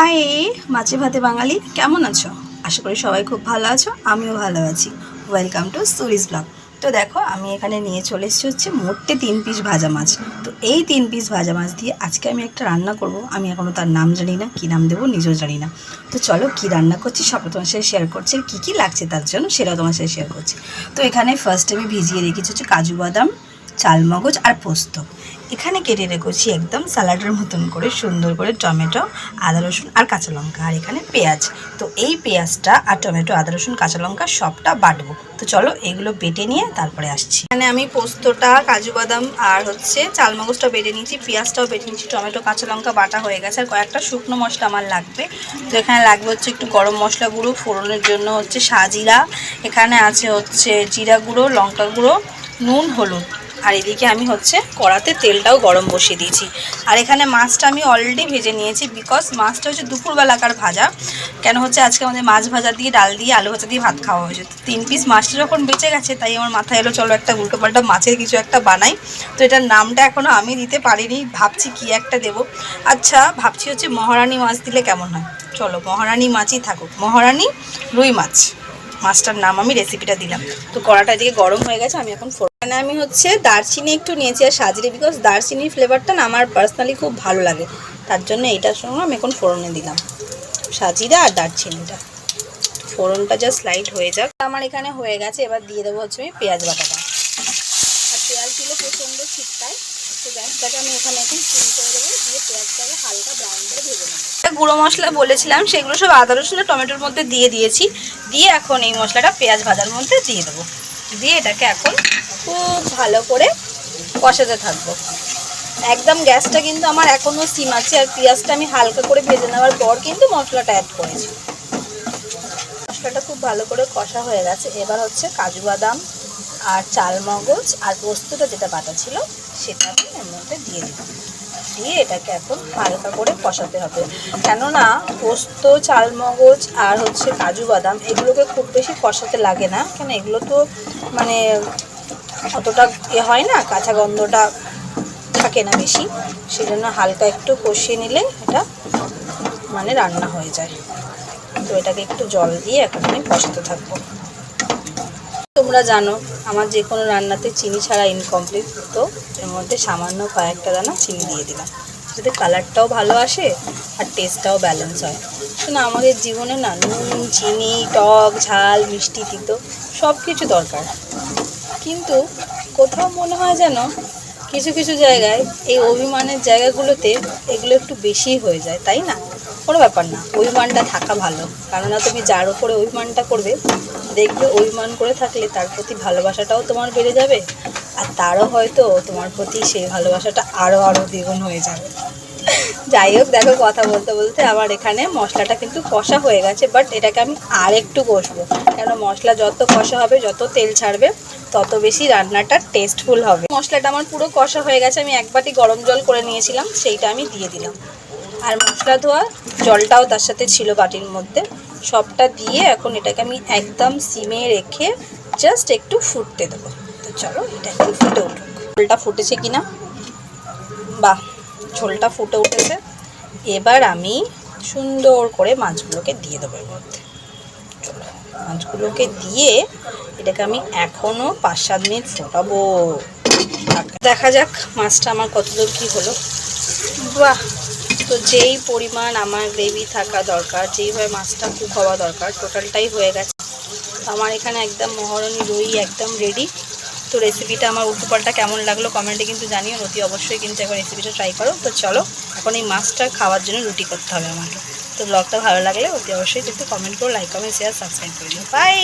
High মাছে ভাতে বাঙালি, কেমন আছো? আশা করি সবাই খুব ভালো আছো, আমিও ভালো আছি। Welcome to Suri's blog. তো দেখো, আমি এখানে নিয়ে চলে এসেছি হচ্ছে মোটে 3 পিস ভাজা মাছ। তো এই 3 পিস ভাজা মাছ দিয়ে আজকে আমি একটা রান্না করব। আমি এখনও তার নাম জানি না, কী নাম দেবো নিজেও জানি না। তো চলো, কী রান্না করছি সবটা তোমার সাথে শেয়ার করছি, আর কী কী লাগছে তার জন্য সেটাও তোমার সাথে শেয়ার করছি। তো এখানে ফার্স্টে আমি ভিজিয়ে রেখেছি হচ্ছে কাজু বাদাম, চালমগজ আর পোস্ত। এখানে কেটে রেখেছি একদম স্যালাডের মতন করে সুন্দর করে টমেটো, আদা রসুন আর কাঁচা লঙ্কা, আর এখানে পেঁয়াজ। তো এই পেঁয়াজটা আর টমেটো, আদা রসুন, কাঁচা লঙ্কা সবটা বাটবো। তো চলো এগুলো বেটে নিয়ে তারপরে আসছি। এখানে আমি পোস্তটা, কাজু বাদাম আর হচ্ছে চালমগজটা বেটে নিয়েছি, পেঁয়াজটাও বেটে নিয়েছি, টমেটো, কাঁচা লঙ্কা বাটা হয়ে গেছে। আর কয়েকটা শুকনো মশলা আমার লাগবে। তো এখানে লাগবে হচ্ছে একটু গরম মশলা গুঁড়ো, ফোড়নের জন্য হচ্ছে সাজিরা, এখানে আছে হচ্ছে জিরা গুঁড়ো, লঙ্কা গুঁড়ো, নুন, হলুদ। আর এদিকে আমি হচ্ছে কড়াতে তেলটাও গরম বসিয়ে দিয়েছি। আর এখানে মাছটা আমি অলরেডি ভেজে নিয়েছি, বিকজ মাছটা হচ্ছে দুপুরবেলাকার ভাজা। কেন হচ্ছে আজকে আমাদের মাছ ভাজা দিয়ে, ডাল দিয়ে, আলু ভাজা দিয়ে ভাত খাওয়া হয়েছে। তো 3 পিস মাছটা যখন বেঁচে গেছে, তাই আমার মাথায় এলো চলো একটা উল্টোপাল্টা মাছের কিছু একটা বানাই। তো এটার নামটা এখনও আমি দিতে পারিনি, ভাবছি কি একটা দেব। আচ্ছা, ভাবছি হচ্ছে মহারানী মাছ দিলে কেমন হয়। চলো মহারানী মাছই থাকুক, মহারানী রুই মাছ মাছটার নাম আমি রেসিপিটা দিলাম। তো কড়াটা এদিকে গরম হয়ে গেছে, আমি এখন এখানে আমি হচ্ছে দারচিনি একটু নিয়েছি আর সাজিরে, বিকজ দারচিনির ফ্লেভারটা না আমার পার্সোনালি খুব ভালো লাগে, তার জন্য এইটার সঙ্গে আমি এখন ফোড়নে দিলাম সাজিরা আর দারচিনিটা। ফোড়নটা জাস্ট লাইট হয়ে যাক। আমার এখানে হয়ে গেছে, এবার দিয়ে দেবো হচ্ছে আমি পেঁয়াজ বাটাটা। আর পেঁয়াজগুলো প্রচণ্ড ছিটকায়, তো গ্যাসটাকে আমি এখানে এখন সিম করে দেবো, দিয়ে পেঁয়াজটাকে হালকা ব্রাউন করে ভেজে নেবো। গুঁড়ো মশলা বলেছিলাম সেগুলো সব আদা রসুন আর টমেটোর মধ্যে দিয়ে দিয়েছি। দিয়ে এখন এই মশলাটা পেঁয়াজ ভাজার মধ্যে দিয়ে দেবো, দিয়ে এটাকে এখন খুব ভালো করে কষাতে থাকবো। একদম গ্যাসটা কিন্তু আমার এখনও সিম আছে, আর পেঁয়াজটা আমি হালকা করে ভেজে নেওয়ার পর কিন্তু মশলাটা অ্যাড করেছি। মশলাটা খুব ভালো করে কষা হয়ে গেছে। এবার হচ্ছে কাজু বাদাম আর চালমগজ আর পোস্তটা যেটা বাটা ছিল সেটা আমি এর মধ্যে দিয়ে দিলাম, দিয়ে এটাকে এখন হালকা করে কষাতে হবে। কেননা পোস্ত, চালমগজ আর হচ্ছে কাজু বাদাম এগুলোকে খুব বেশি কষাতে লাগে না, কেন এগুলো তো মানে অতটা হয় না, কাঁচা গন্ধটা থাকে না বেশি, সেজন্য হালকা একটু কষিয়ে নিলে এটা মানে রান্না হয়ে যায়। তো এটাকে একটু জল দিয়ে এখন আমি কষাতে থাকবো। তোমরা জানো আমার যে কোনো রান্নাতে চিনি ছাড়া ইনকমপ্লিট, তো এর মধ্যে সামান্য কয়েকটা দানা চিনি দিয়ে দিলাম, যাতে কালারটাও ভালো আসে আর টেস্টটাও ব্যালেন্স হয়। শোনো, আমাদের জীবনে না নুন, চিনি, টক, ঝাল, মিষ্টি, তিতো সব কিছু দরকার, কিন্তু কোথাও মনে হয় যেন কিছু কিছু জায়গায় এই অভিমানের জায়গাগুলোতে এগুলো একটু বেশিই হয়ে যায়, তাই না? কোনো ব্যাপার না, অভিমানটা থাকা ভালো, কেননা তুমি যার উপরে অভিমানটা করবে দেখবে অভিমান করে থাকলে তার প্রতি ভালোবাসাটাও তোমার বেড়ে যাবে, আর তারও হয়তো তোমার প্রতি সেই ভালোবাসাটা আরও দ্বিগুণ হয়ে যাবে। যাই হোক, দেখো কথা বলতে বলতে আবার এখানে মশলাটা কিন্তু কষা হয়ে গেছে, বাট এটাকে আমি আর একটু কষবো, কেন মশলা যত কষা হবে, যত তেল ছাড়বে, তত বেশি রান্নাটা টেস্টফুল হবে। মশলাটা আমার পুরো কষা হয়ে গেছে, আমি 1 বাটি গরম জল করে নিয়েছিলাম, সেইটা আমি দিয়ে দিলাম, আর মশলা ধোয়া জলটাও তার সাথে ছিল বাটির মধ্যে। সবটা দিয়ে এখন এটাকে আমি একদম সিমে রেখে জাস্ট একটু ফুটতে দেবো। তো চলো এটা একটু ফুটে উঠুক। ঝোলটা ফুটেছে কিনা, বাহ, ঝোলটা ফুটে উঠেছে। এবার আমি সুন্দর করে মাছগুলোকে দিয়ে দেবো এর মধ্যে। চলো মাছগুলোকে দিয়ে এটাকে আমি এখনও 5-7 মিনিট ফোটাবো। দেখা যাক মাছটা আমার কতদূর কী হলো। বাহ, তো যেই পরিমাণ আমার গ্রেভি থাকা দরকার, যেইভাবে মাছটা কুক হওয়া দরকার, টোটালটাই হয়ে গেছে। আমার এখানে একদম মহারানী রুই একদম রেডি। তো রেসিপিটা আমার উল্টোপাল্টা কেমন লাগলো কমেন্টে কিন্তু জানিও, অতি অবশ্যই কিন্তু একবার রেসিপিটা ট্রাই করো। তো চলো এখন এই মাছটা খাওয়ার জন্য রুটি করতে হবে আমাকে। তো ব্লগটা ভালো লাগলে অতি অবশ্যই কিন্তু কমেন্ট করো, লাইক, কমেন্ট, শেয়ার, সাবস্ক্রাইব করে দিও। বাই।